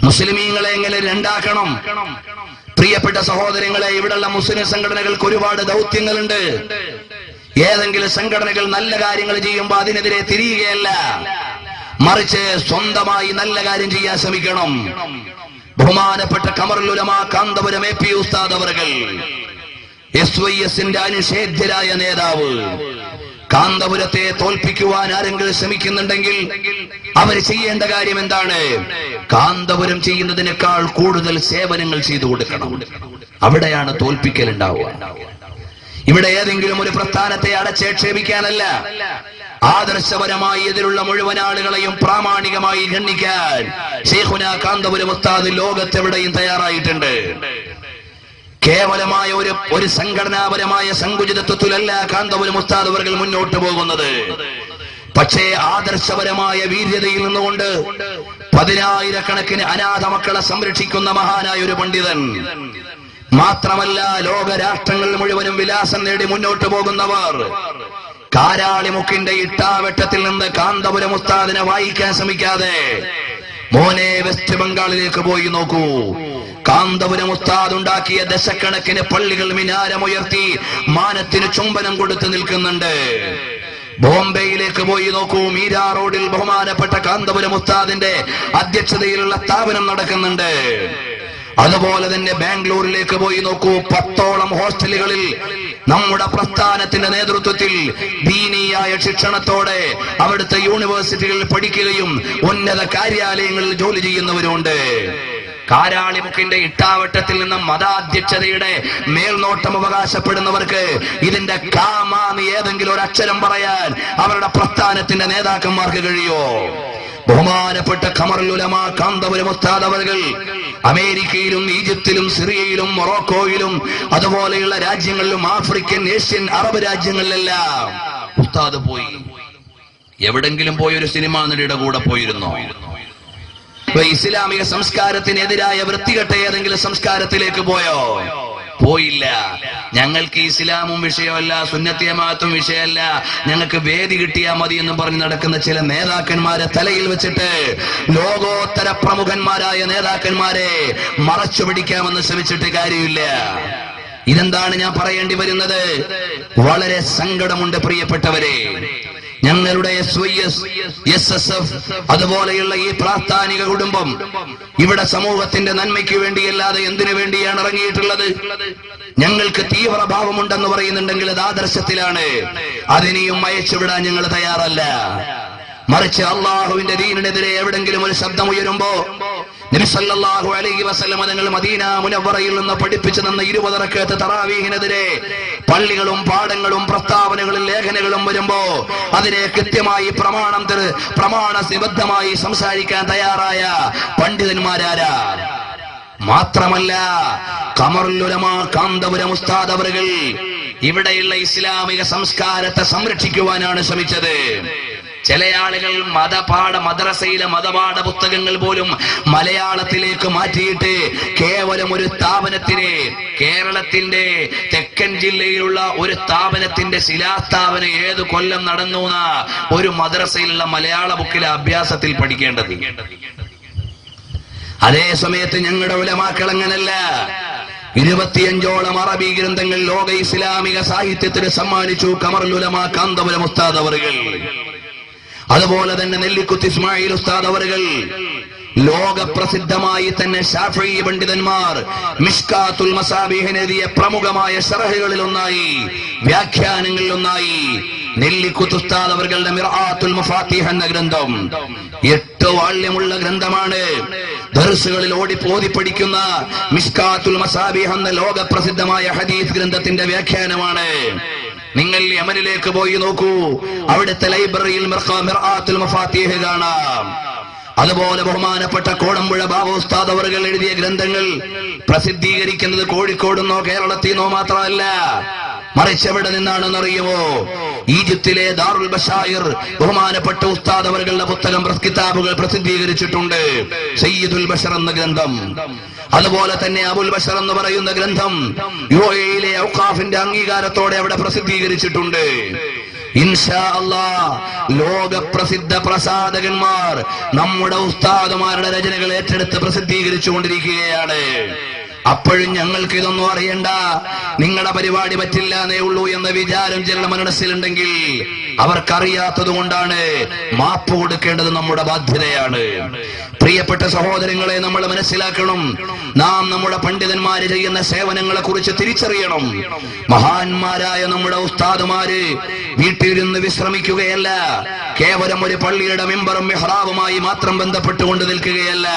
മുസ്ലിമീങ്ങളെ എങ്ങനെ രണ്ടാക്കണം? പ്രിയപ്പെട്ട സഹോദരങ്ങളെ, ഇവിടെയുള്ള മുസ്ലിം സംഘടനകൾക്ക് ഒരുപാട് ദൗത്യങ്ങളുണ്ട്. ഏതെങ്കിലും സംഘടനകൾ നല്ല കാര്യങ്ങൾ ചെയ്യുമ്പോൾ അതിനെതിരെ തിരിയുകയല്ല, മറിച്ച് സ്വന്തമായി നല്ല കാര്യം ചെയ്യാൻ ശ്രമിക്കണം. ബഹുമാനപ്പെട്ട ഖമറുൽ ഉലമാ കാന്തപുരം AP ഉസ്താദ് അവർകൾ, SYSന്റെ അനിഷേധ്യരായ നേതാവ്, കാന്തപുരത്തെ തോൽപ്പിക്കുവാൻ ആരെങ്കിലും ശ്രമിക്കുന്നുണ്ടെങ്കിൽ അവർ ചെയ്യേണ്ട കാര്യം എന്താണ്? കാന്തപുരം ചെയ്യുന്നതിനേക്കാൾ കൂടുതൽ സേവനങ്ങൾ ചെയ്തു കൊടുക്കണം. അവിടെയാണ് തോൽപ്പിക്കൽ ഉണ്ടാവുക. ഇവിടെ ഏതെങ്കിലും ഒരു പ്രസ്ഥാനത്തെ അടച്ചേക്ഷേപിക്കാനല്ല, ആദർശപരമായി എതിരുള്ള മുഴുവൻ ആളുകളെയും പ്രാമാണികമായി ഗണ്ണിക്കാൻ ശൈഖുനാ കാന്തപുരം ഉസ്താദ് ലോകത്തെവിടെയും തയ്യാറായിട്ടുണ്ട്. കേവലമായ ഒരു സംഘടനാപരമായ സങ്കുചിതത്വത്തിലല്ല കാന്തപുരം ഉസ്താദ് അവർ മുന്നോട്ട് പോകുന്നത്. പക്ഷേ ആദർശപരമായ വീര്യതയിൽ നിന്നുകൊണ്ട് 10,000-കണക്കിന് അനാഥ മക്കളെ സംരക്ഷിക്കുന്ന മഹാനായ ഒരു പണ്ഡിതൻ മാത്രമല്ല, ലോകരാഷ്ട്രങ്ങൾ മുഴുവനും വിലാസം നേടി മുന്നോട്ട് പോകുന്നവർ കാരാളിമുക്കിന്റെ ഇട്ടാവെട്ടത്തിൽ നിന്ന് കാന്തപുരം ഉസ്താദിനെ വായിക്കാൻ ശ്രമിക്കാതെ മോനെ വെസ്റ്റ് ബംഗാളിലേക്ക് പോയി നോക്കൂ. കാന്തപുരം ഉസ്താദ് ഉണ്ടാക്കിയ ദശക്കണക്കിന് പള്ളികൾ മിനാരമുയർത്തി മാനത്തിന് ചുംബനം കൊടുത്ത് നിൽക്കുന്നുണ്ട്. ബോംബെയിലേക്ക് പോയി നോക്കൂ, മീരാ റോഡിൽ ബഹുമാനപ്പെട്ട കാന്തപുരം ഉസ്താദിന്റെ അധ്യക്ഷതയിലുള്ള സ്ഥാപനം നടക്കുന്നുണ്ട്. അതുപോലെ തന്നെ ബാംഗ്ലൂരിലേക്ക് പോയി നോക്കൂ, 10ഓളം ഹോസ്റ്റലുകളിൽ നമ്മുടെ പ്രസ്ഥാനത്തിന്റെ നേതൃത്വത്തിൽ ദീനീയായ ശിക്ഷണത്തോടെ അവിടുത്തെ യൂണിവേഴ്സിറ്റികളിൽ പഠിക്കുകയും ഉന്നത കാര്യാലയങ്ങളിൽ ജോലി ചെയ്യുന്നവരുണ്ട്. കാരാളിമുക്കിന്റെ ഇട്ടാവട്ടത്തിൽ നിന്നും മതാധ്യക്ഷതയുടെ മേൽനോട്ടം അവകാശപ്പെടുന്നവർക്ക് ഇതിന്റെ കാമാന്ന് ഏതെങ്കിലും ഒരു അക്ഷരം പറയാൻ അവരുടെ പ്രസ്ഥാനത്തിന്റെ നേതാക്കന്മാർക്ക് കഴിയോ? ബഹുമാനപ്പെട്ട ഖമറുൽ ഉലമാ കാന്തപുരം ഉസ്താദ് അവർകൾ അമേരിക്കയിലും ഈജിപ്തിലും സിറിയയിലും മൊറോക്കോയിലും അതുപോലെയുള്ള രാജ്യങ്ങളിലും ആഫ്രിക്കൻ, ഏഷ്യൻ, അറബ് രാജ്യങ്ങളിലെല്ലാം ഉസ്താദ് പോയി. എവിടെങ്കിലും പോയി ഒരു സിനിമാ നടിയുടെ കൂടെ പോയിരുന്നോ? ഇസ്ലാമിക സംസ്കാരത്തിനെതിരായ വൃത്തികെട്ട ഏതെങ്കിലും സംസ്കാരത്തിലേക്ക് പോയോ? പോയില്ല. ഞങ്ങൾക്ക് ഇസ്ലാമും വിഷയമല്ല, സുന്നത്ത് ജമാഅത്തും വിഷയമല്ല, ഞങ്ങൾക്ക് വേദി കിട്ടിയാൽ മതി എന്ന് പറഞ്ഞ് നടക്കുന്ന ചില നേതാക്കന്മാരെ തലയിൽ വെച്ചിട്ട് ലോകോത്തര പ്രമുഖന്മാരായ നേതാക്കന്മാരെ മറച്ചു പിടിക്കാമെന്ന് ശ്രമിച്ചിട്ട് കാര്യമില്ല. ഇതെന്താണ് ഞാൻ പറയേണ്ടി വരുന്നത്? വളരെ സങ്കടമുണ്ട് പ്രിയപ്പെട്ടവരെ. ഞങ്ങളുടെ SYS, SSF അതുപോലെയുള്ള ഈ പ്രാസ്ഥാനിക കുടുംബം ഇവിടെ സമൂഹത്തിന്റെ നന്മയ്ക്ക് വേണ്ടിയല്ലാതെ എന്തിനു വേണ്ടിയാണ് ഇറങ്ങിയിട്ടുള്ളത്? ഞങ്ങൾക്ക് തീവ്രഭാവമുണ്ടെന്ന് പറയുന്നുണ്ടെങ്കിൽ അത് ആദർശത്തിലാണ്. അതിനെയും അയച്ചുവിടാൻ ഞങ്ങൾ തയ്യാറല്ല. മറിച്ച് അള്ളാഹുവിന്റെ ദീനിനെതിരെ എവിടെങ്കിലും ഒരു ശബ്ദം ഉയരുമ്പോ നബി സല്ലല്ലാഹു അലൈഹി വസല്ലം തങ്ങൾ മദീന മുനവ്വറയിൽ നിന്ന് പഠിപ്പിച്ചു തന്ന 20 റക്അത്ത് തറാവീഹിനെതിരെ പള്ളികളും പാടങ്ങളും പ്രസ്താവനകളും ലേഖനങ്ങളും വരുമ്പോ അതിനെ കൃത്യമായി പ്രമാണസിബദ്ധമായി സംസാരിക്കാൻ തയ്യാറായ പണ്ഡിതന്മാരാരാ? മാത്രമല്ല, ഖമറുൽ ഉലമാ കാന്തപുരം ഉസ്താദ് അവர்கள் ഇവിടെയുള്ള ഇസ്ലാമിക സംസ്കാരത്തെ സംരക്ഷിക്കുവാനാണ് ശ്രമിച്ചത്. ചില ആളുകൾ മദ്രസയിലെ മതപാഠ പുസ്തകങ്ങൾ പോലും മലയാളത്തിലേക്ക് മാറ്റിയിട്ട് കേവലം ഒരു സ്ഥാപനത്തിന്, കേരളത്തിന്റെ തെക്കൻ ജില്ലയിലുള്ള ഒരു സ്ഥാപനത്തിന്റെ ശിലാസ്ഥാപനം ഏത് കൊല്ലം നടന്നു എന്ന ഒരു മദ്രസയിലുള്ള മലയാള ബുക്കിലെ അഭ്യാസത്തിൽ പഠിക്കേണ്ടത്. അതേ സമയത്ത് ഞങ്ങളുടെ ഉലമാക്കൾ അങ്ങനല്ല. 25ഓളം അറബി ഗ്രന്ഥങ്ങൾ ലോക ഇസ്ലാമിക സാഹിത്യത്തിന് സമ്മാനിച്ചു ഖമറുൽ ഉലമാ കാന്തപുരം ഉസ്താദ് അവர்கள். അതുപോലെ തന്നെ നെല്ലിക്കുത്ത് ഇസ്മായിൽ ഉസ്താദ് അവர்கள் ലോകപ്രസിദ്ധമായി തന്നെ ശാഫിഈ പണ്ഡിതന്മാർ മിഷ്കാത്തുൽ മസാബിഹിനെതിയ പ്രമുഖമായ ശറഹുകളിൽ ഒന്നായി, വ്യാഖ്യാനങ്ങളിൽ ഒന്നായി നെല്ലിക്കുത്ത് ഉസ്താദ് അവരുടെ മിർആത്തുൽ മഫാത്തിഹ് എന്ന ഗ്രന്ഥം 8 വാള്യമുള്ള ഗ്രന്ഥമാണ്. ദർസുകളിൽ ഓതി പഠിക്കുന്ന മിഷ്കാത്തുൽ മസാബിഹ് എന്ന ലോകപ്രസിദ്ധമായ ഹദീസ് ഗ്രന്ഥത്തിന്റെ വ്യാഖ്യാനമാണ്. നിങ്ങൾ യമനിലേക്ക് പോയി നോക്കൂ, അവിടുത്തെ ലൈബ്രറിയിൽ മിർആത്തുൽ മഫാത്തിഹ് കാണാം. അതുപോലെ ബഹുമാനപ്പെട്ട കോടമ്പുഴ ബാബു ഉസ്താദ് അവர்கள் എഴുതിയ ഗ്രന്ഥങ്ങൾ പ്രസിദ്ധീകരിക്കുന്നത് കോഴിക്കോടുന്നോ കേരളത്തിന്നോ മാത്രമല്ല, മറിച്ച് എവിടെ നിന്നാണെന്നറിയുമോ? ഈജിപ്തിലെ ദാറുൽ ബശായിർ ബഹുമാനപ്പെട്ട ഉസ്താദ് അവരുടെ പുസ്തകം കിതാബുകൾ പ്രസിദ്ധീകരിച്ചിട്ടുണ്ട്. സയ്യിദുൽ ബശർ എന്ന ഗ്രന്ഥം, അതുപോലെ തന്നെ അബുൽ ബശർ എന്ന് പറയുന്ന ഗ്രന്ഥം UAE യിലെ ഔഖാഫിന്റെ അംഗീകാരത്തോടെ അവിടെ പ്രസിദ്ധീകരിച്ചിട്ടുണ്ട്. ഇൻഷാ അല്ലാഹ് ലോകപ്രസിദ്ധ പ്രസാധകന്മാർ നമ്മുടെ ഉസ്താദുമാരുടെ രചനകൾ ഏറ്റെടുത്ത് പ്രസിദ്ധീകരിച്ചുകൊണ്ടിരിക്കുകയാണ്. അപ്പോഴും ഞങ്ങൾക്ക് ഇതൊന്നും അറിയണ്ട, നിങ്ങളുടെ പരിപാടി പറ്റില്ല എന്നേ ഉള്ളൂ എന്ന വിചാരം ചില മനസ്സിലുണ്ടെങ്കിൽ അവർക്കറിയാത്തത് കൊണ്ടാണ്. മാപ്പ് കൊടുക്കേണ്ടത് നമ്മുടെ ബാധ്യതയാണ്. പ്രിയപ്പെട്ട സഹോദരങ്ങളെ, നമ്മൾ മനസ്സിലാക്കണം, നാം നമ്മുടെ പണ്ഡിതന്മാര് ചെയ്യുന്ന സേവനങ്ങളെ കുറിച്ച് തിരിച്ചറിയണം. മഹാന്മാരായ നമ്മുടെ ഉസ്താദുമാര് വീട്ടിലിരുന്ന് വിശ്രമിക്കുകയല്ല, കേവലം ഒരു പള്ളിയുടെ മിമ്പറും മിഹ്റാബുമായി മാത്രം ബന്ധപ്പെട്ടുകൊണ്ട് നിൽക്കുകയല്ല.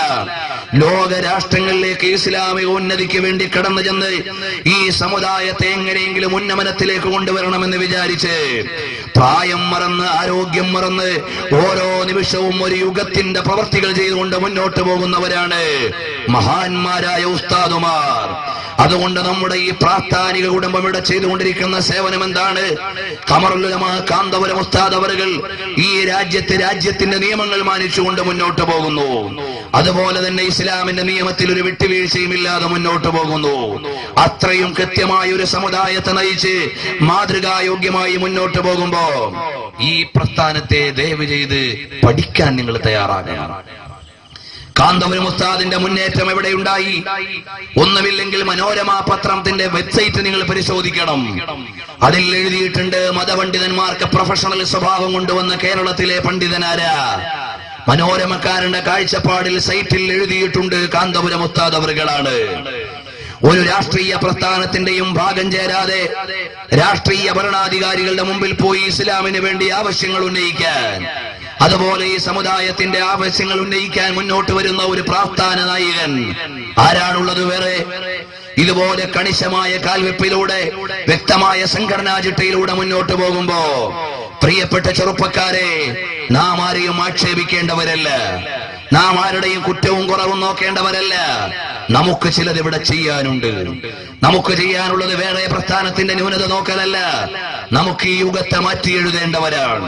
ലോക രാഷ്ട്രങ്ങളിലേക്ക് ഇസ്ലാമിക ഉന്നതിക്ക് വേണ്ടി കടന്നു ചെന്ന് ഈ സമുദായത്തെ എങ്ങനെയെങ്കിലും ഉന്നമനത്തിലേക്ക് കൊണ്ടുവരണമെന്ന് വിചാരിച്ച് പ്രായം മറന്ന് ആരോഗ്യം മറന്ന് ഓരോ നിമിഷവും ഒരു യുഗത്തിന്റെ പ്രവർത്തികൾ ചെയ്തുകൊണ്ട് മുന്നോട്ട് പോകുന്നവരാണ് മഹാന്മാരായ ഉസ്താദുമാർ. അതുകൊണ്ട് നമ്മുടെ ഈ പ്രാസ്ഥാനിക കുടുംബം ഇവിടെ ചെയ്തുകൊണ്ടിരിക്കുന്ന സേവനം എന്താണ്? ഖമറുൽ ഉലമാ കാന്തപുരം ഉസ്താദ് അവറുകൾ ഈ രാജ്യത്തിന്റെ നിയമങ്ങൾ മാനിച്ചുകൊണ്ട് മുന്നോട്ട് പോകുന്നു. അതുപോലെ തന്നെ ഇസ്ലാമിന്റെ നിയമത്തിൽ ഒരു വിട്ടുവീഴ്ചയും ഇല്ലാതെ മുന്നോട്ട് പോകുന്നു. അത്രയും കൃത്യമായ ഒരു സമുദായത്തെ നയിച്ച് മാതൃകായോഗ്യമായി മുന്നോട്ട് പോകുമ്പോ ഈ പ്രസ്ഥാനത്തെ ദയവ് ചെയ്ത് പഠിക്കാൻ നിങ്ങൾ തയ്യാറാകണം. കാന്തപുരം ഉസ്താദിന്റെ മുന്നേറ്റം എവിടെയുണ്ടായി? ഒന്നുമില്ലെങ്കിൽ മനോരമ പത്രത്തിന്റെ വെബ്സൈറ്റ് നിങ്ങൾ പരിശോധിക്കണം. അതിൽ എഴുതിയിട്ടുണ്ട്, മതപണ്ഡിതന്മാർക്ക് പ്രൊഫഷണൽ സ്വഭാവം കൊണ്ടുവന്ന കേരളത്തിലെ പണ്ഡിതനാരാ? മനോരമക്കാരന്റെ കാഴ്ചപ്പാടിൽ സൈറ്റിൽ എഴുതിയിട്ടുണ്ട്, കാന്തപുരം ഉസ്താദ് അവറുകളാണ്. ഒരു രാഷ്ട്രീയ പ്രസ്ഥാനത്തിന്റെയും ഭാഗം ചേരാതെ രാഷ്ട്രീയ ഭരണാധികാരികളുടെ മുമ്പിൽ പോയി ഇസ്ലാമിന് വേണ്ടി ആവശ്യങ്ങൾ ഉന്നയിക്കാൻ, അതുപോലെ ഈ സമുദായത്തിന്റെ ആവശ്യങ്ങൾ ഉന്നയിക്കാൻ മുന്നോട്ട് വരുന്ന ഒരു പ്രാസ്ഥാന നായകൻ ആരാണുള്ളത് വേറെ? ഇതുപോലെ കണിശമായ കാൽവെപ്പിലൂടെ വ്യക്തമായ സംഘടനാ ചിട്ടയിലൂടെ മുന്നോട്ട് പോകുമ്പോ പ്രിയപ്പെട്ട ചെറുപ്പക്കാരെ, നാം ആരെയും ആക്ഷേപിക്കേണ്ടവരല്ല, നാം ആരുടെയും കുറ്റവും കുറവും നോക്കേണ്ടവരല്ല. നമുക്ക് ചിലത് ഇവിടെ ചെയ്യാനുണ്ട്. നമുക്ക് ചെയ്യാനുള്ളത് വേറെ പ്രസ്ഥാനത്തിന്റെ ന്യൂനത നോക്കലല്ല, നമുക്ക് ഈ യുഗത്തെ മാറ്റി എഴുതേണ്ടവരാണ്.